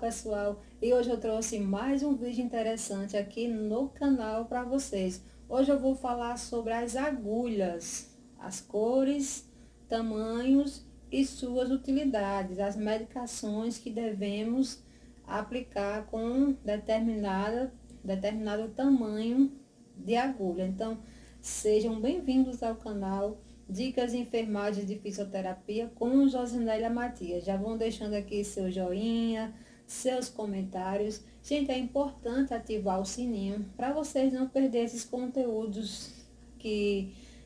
pessoal, e hoje eu trouxe mais um vídeo interessante aqui no canal para vocês. Hoje eu vou falar sobre as agulhas, as cores, tamanhos e suas utilidades, as medicações que devemos aplicar com determinado tamanho de agulha. Então, sejam bem-vindos ao canal Dicas de Enfermagem de Fisioterapia com Josinélia Matias. Já vão deixando aqui seu joinha, seus comentários. Gente, é importante ativar o sininho para vocês não perderem esses conteúdos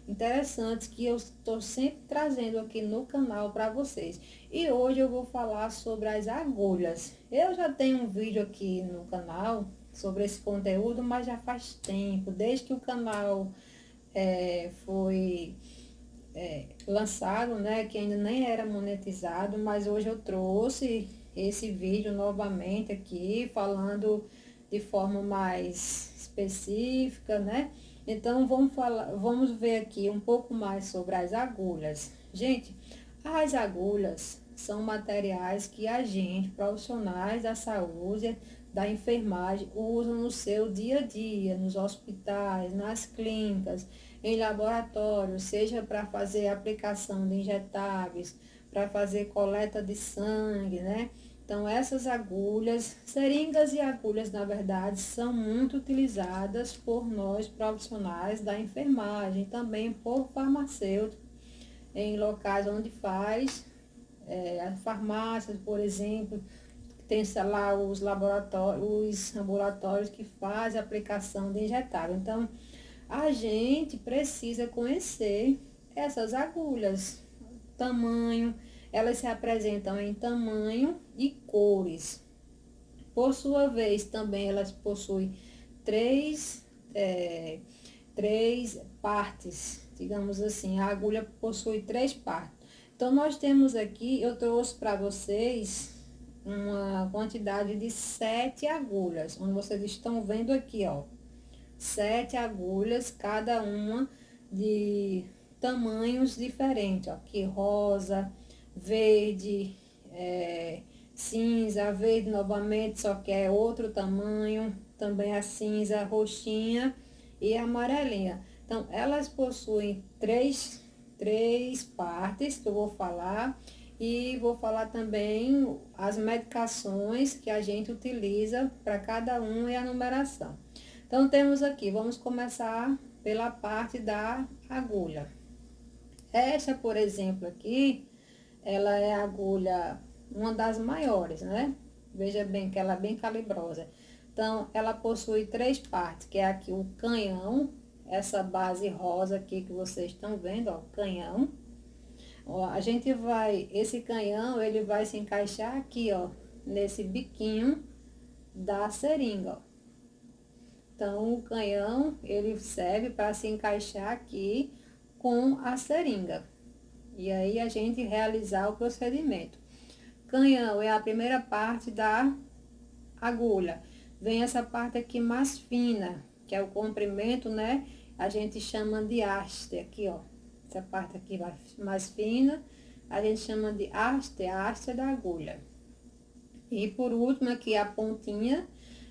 interessantes que eu estou sempre trazendo aqui no canal para vocês. E hoje eu vou falar sobre as agulhas. Eu já tenho um vídeo aqui no canal sobre esse conteúdo, mas já faz tempo, desde que o canal foi lançado, né, que ainda nem era monetizado, mas hoje eu trouxe esse vídeo novamente aqui, falando de forma mais específica, né? Então vamos ver aqui um pouco mais sobre as agulhas. Gente, as agulhas são materiais que a gente, profissionais da saúde, da enfermagem, usam no seu dia a dia, nos hospitais, nas clínicas, em laboratórios, seja para fazer aplicação de injetáveis, para fazer coleta de sangue, né? Então, essas agulhas, seringas e agulhas, na verdade, são muito utilizadas por nós profissionais da enfermagem, também por farmacêuticos, em locais onde faz, as farmácias, por exemplo, tem lá os laboratórios, os ambulatórios que fazem a aplicação de injetável. Então, a gente precisa conhecer essas agulhas, tamanho, elas se apresentam em tamanho e cores. Por sua vez, também elas possuem três partes, digamos assim, a agulha possui três partes. Então, nós temos aqui, eu trouxe para vocês uma quantidade de 7 agulhas, onde vocês estão vendo aqui, ó. 7 agulhas, cada uma de tamanhos diferentes, ó, aqui rosa, verde, cinza, verde novamente, só que é outro tamanho, também a cinza, roxinha e amarelinha. Então, elas possuem três partes que eu vou falar, e vou falar também as medicações que a gente utiliza para cada um e a numeração. Então, temos aqui, vamos começar pela parte da agulha. Essa, por exemplo, aqui, ela é a agulha, uma das maiores, né? Veja bem que ela é bem calibrosa. Então, ela possui 3 partes, que é aqui o canhão, essa base rosa aqui que vocês estão vendo, ó, canhão. Ó, esse canhão, ele vai se encaixar aqui, ó, nesse biquinho da seringa, ó. Então, o canhão, ele serve para se encaixar aqui com a seringa. E aí, a gente realizar o procedimento. Canhão é a primeira parte da agulha. Vem essa parte aqui mais fina, que é o comprimento, né? A gente chama de haste, aqui, ó. Essa parte aqui mais fina, a gente chama de haste, a haste da agulha. E por último, aqui a pontinha,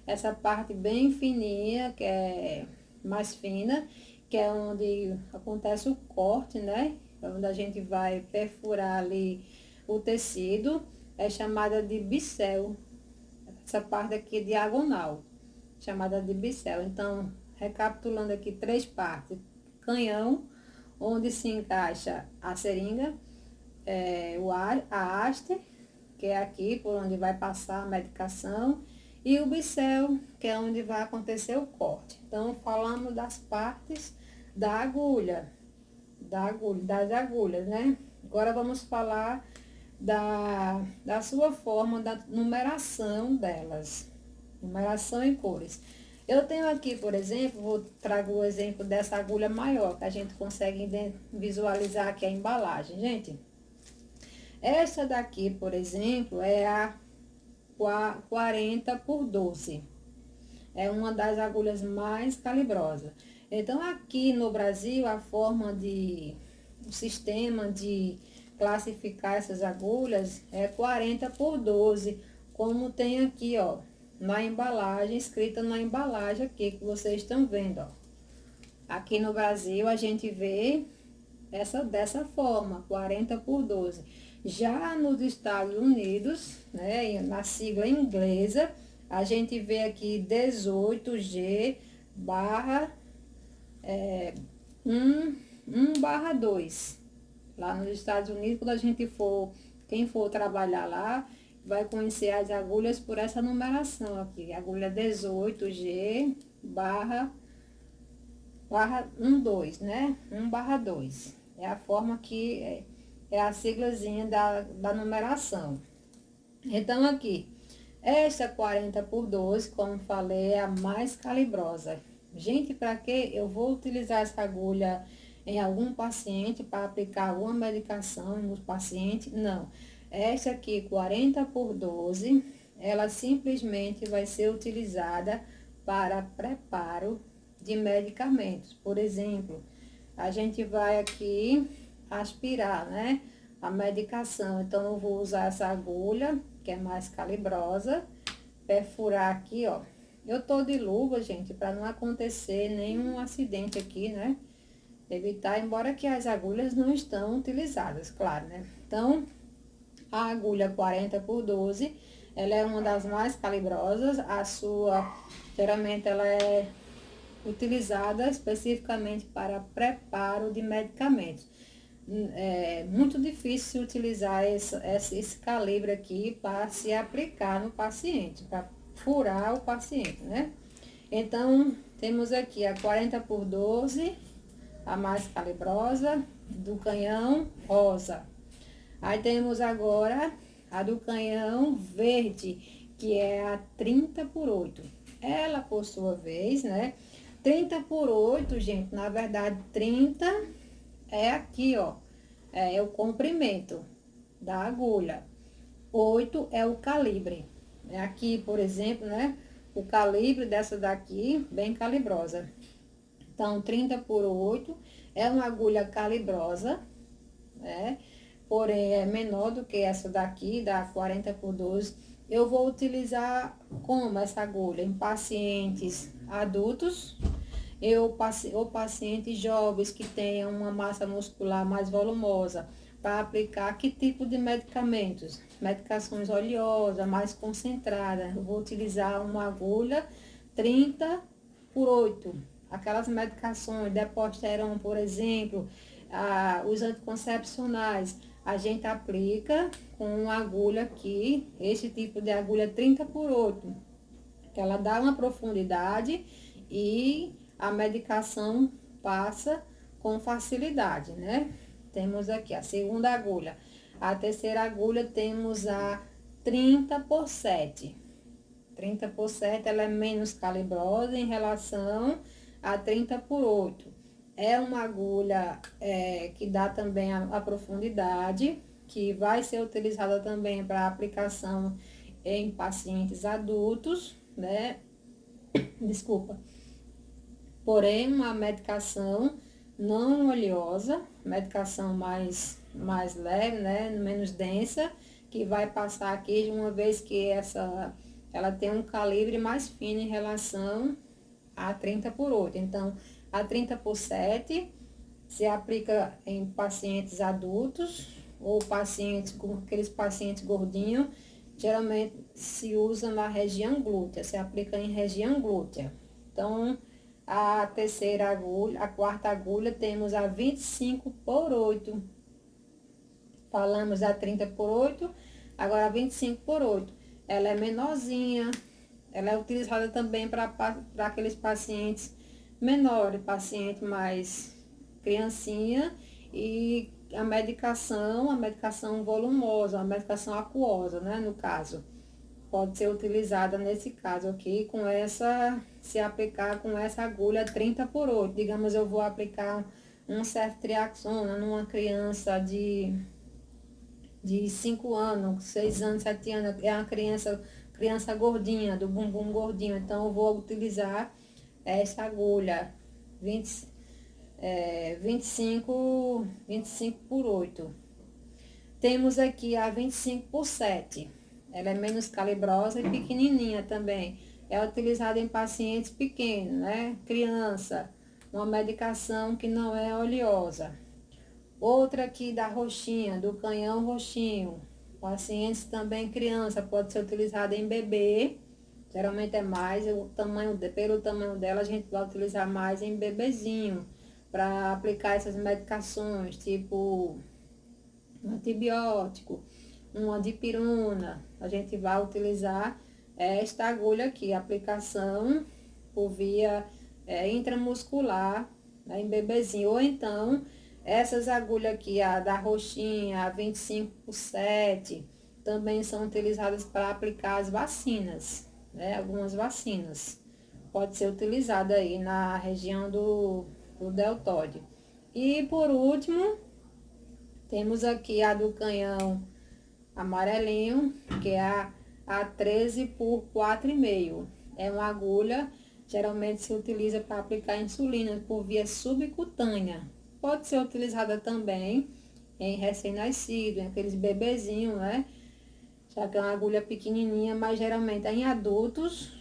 essa parte bem fininha, que é mais fina, que é onde acontece o corte, né? Onde a gente vai perfurar ali o tecido, é chamada de bicel. Essa parte aqui diagonal, chamada de bicel. Então, recapitulando aqui 3 partes: canhão, onde se encaixa a seringa, a haste, que é aqui por onde vai passar a medicação, e o bicel, que é onde vai acontecer o corte. Então, falamos das partes da agulha, das agulhas, né? Agora vamos falar da sua forma, da numeração delas, numeração em cores. Eu tenho aqui, por exemplo, trago o exemplo dessa agulha maior, que a gente consegue visualizar aqui a embalagem. Gente, essa daqui, por exemplo, é a 40 por 12. É uma das agulhas mais calibrosas. Então, aqui no Brasil, o sistema de classificar essas agulhas é 40 por 12, como tem aqui, ó, na embalagem, escrita na embalagem aqui, que vocês estão vendo, ó. Aqui no Brasil, a gente vê dessa forma, 40 por 12. Já nos Estados Unidos, né, na sigla inglesa, a gente vê aqui 18G barra 1/2. Lá nos Estados Unidos, quando a gente for, quem for trabalhar lá, vai conhecer as agulhas por essa numeração aqui. Agulha 18G barra 12, né? 1/2. É a forma que é a siglazinha da numeração. Então, aqui, essa 40 por 12, como falei, é a mais calibrosa. Gente, para que eu vou utilizar essa agulha em algum paciente para aplicar alguma medicação no paciente? Não. Essa aqui, 40 por 12, ela simplesmente vai ser utilizada para preparo de medicamentos. Por exemplo, a gente vai aqui aspirar, né, a medicação. Então, eu vou usar essa agulha, que é mais calibrosa, perfurar aqui, ó. Eu tô de luva, gente, para não acontecer nenhum acidente aqui, né? Evitar, embora que as agulhas não estão utilizadas, claro, né? Então, a agulha 40 por 12, ela é uma das mais calibrosas. Geralmente, ela é utilizada especificamente para preparo de medicamentos. É muito difícil utilizar esse calibre aqui para se aplicar no paciente, para furar o paciente, né? Então, temos aqui a 40 por 12, a mais calibrosa, do canhão rosa. Aí temos agora a do canhão verde, que é a 30 por 8. Ela, por sua vez, né? 30 por 8, gente, na verdade, 30 é aqui, ó. É o comprimento da agulha. 8 é o calibre. É aqui, por exemplo, né? O calibre dessa daqui, bem calibrosa. Então, 30 por 8 é uma agulha calibrosa, né? Porém, é menor do que essa daqui, da 40 por 12. Eu vou utilizar como essa agulha? Em pacientes adultos, ou pacientes jovens que tenham uma massa muscular mais volumosa, para aplicar que tipo de medicamentos? Medicações oleosas, mais concentradas. Eu vou utilizar uma agulha 30 por 8. Aquelas medicações, Deposteron, por exemplo, os anticoncepcionais, a gente aplica com uma agulha aqui, esse tipo de agulha 30 por 8, que ela dá uma profundidade e a medicação passa com facilidade, né? Temos aqui a segunda agulha. A terceira agulha temos a 30 por 7. 30 por 7, ela é menos calibrosa em relação a 30 por 8. É uma agulha que dá também a profundidade, que vai ser utilizada também para aplicação em pacientes adultos, né? Desculpa. Porém, uma medicação não oleosa, medicação mais leve, né? Menos densa, que vai passar aqui, de uma vez que ela tem um calibre mais fino em relação a 30 por 8. Então, a 30 por 7 se aplica em pacientes adultos ou pacientes com aqueles pacientes gordinhos. Geralmente se usa na região glútea, se aplica em região glútea. Então, a terceira agulha, a quarta agulha, temos a 25 por 8. Falamos da 30 por 8, agora a 25 por 8. Ela é menorzinha, ela é utilizada também para aqueles pacientes menores, paciente mais criancinha, e a medicação volumosa, a medicação aquosa, né, no caso. Pode ser utilizada nesse caso aqui, se aplicar com essa agulha 30 por 8. Digamos, eu vou aplicar um ceftriaxona numa criança de 5 anos, 6 anos, 7 anos, é uma criança gordinha, do bumbum gordinho. Então, eu vou utilizar essa agulha 25 por 8. Temos aqui a 25 por 7. Ela é menos calibrosa e pequenininha também. É utilizada em pacientes pequenos, né? Criança, uma medicação que não é oleosa. Outra aqui da roxinha, do canhão roxinho. Pacientes também criança, pode ser utilizada em bebê. Geralmente é mais, pelo tamanho dela, a gente vai utilizar mais em bebezinho. Para aplicar essas medicações, tipo um antibiótico, uma dipirona. A gente vai utilizar esta agulha aqui, aplicação por via intramuscular, né, em bebezinho. Ou então, essas agulhas aqui, a da roxinha, a 25/7, também são utilizadas para aplicar as vacinas, né? Algumas vacinas. Pode ser utilizada aí na região do deltóide. E por último, temos aqui a do canhão amarelinho, que é a 13/4,5. É uma agulha, geralmente se utiliza para aplicar insulina por via subcutânea. Pode ser utilizada também em recém-nascido, em aqueles bebezinhos, né? Já que é uma agulha pequenininha, mas geralmente em adultos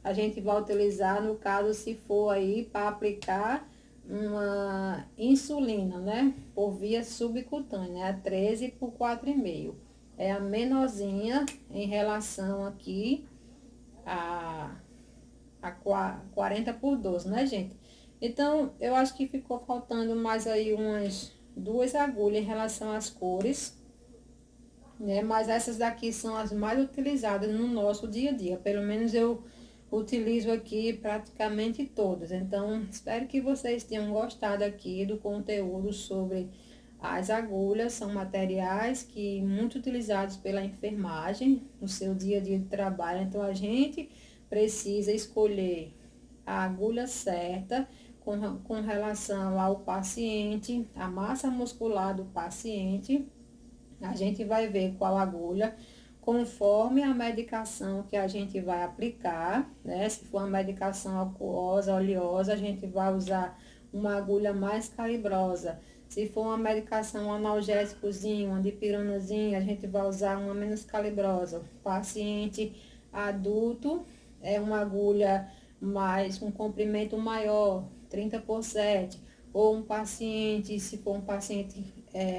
a gente vai utilizar, no caso, se for aí para aplicar uma insulina, né? Por via subcutânea, a 13/4,5. É a menorzinha em relação aqui a 40/12, né, gente? Então, eu acho que ficou faltando mais aí umas 2 agulhas em relação às cores, né? Mas essas daqui são as mais utilizadas no nosso dia a dia. Pelo menos eu utilizo aqui praticamente todas. Então, espero que vocês tenham gostado aqui do conteúdo sobre as agulhas. São materiais que muito utilizados pela enfermagem no seu dia a dia de trabalho. Então, a gente precisa escolher a agulha certa com relação ao paciente, a massa muscular do paciente. A gente vai ver qual agulha, conforme a medicação que a gente vai aplicar, né? Se for uma medicação aquosa, oleosa, a gente vai usar uma agulha mais calibrosa. Se for uma medicação analgésicozinho, uma dipiranazinha, a gente vai usar uma menos calibrosa. Paciente adulto é uma agulha mais, um comprimento maior, 30/7. Ou um paciente, se for um paciente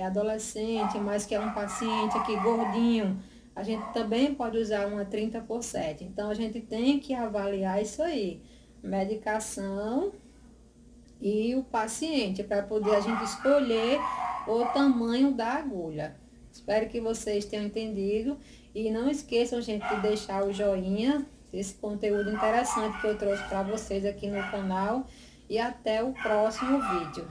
adolescente, mas que é um paciente aqui gordinho, a gente também pode usar uma 30/7. Então, a gente tem que avaliar isso aí, medicação e o paciente, para poder a gente escolher o tamanho da agulha. Espero que vocês tenham entendido e não esqueçam, gente, de deixar o joinha, esse conteúdo interessante que eu trouxe para vocês aqui no canal, e até o próximo vídeo.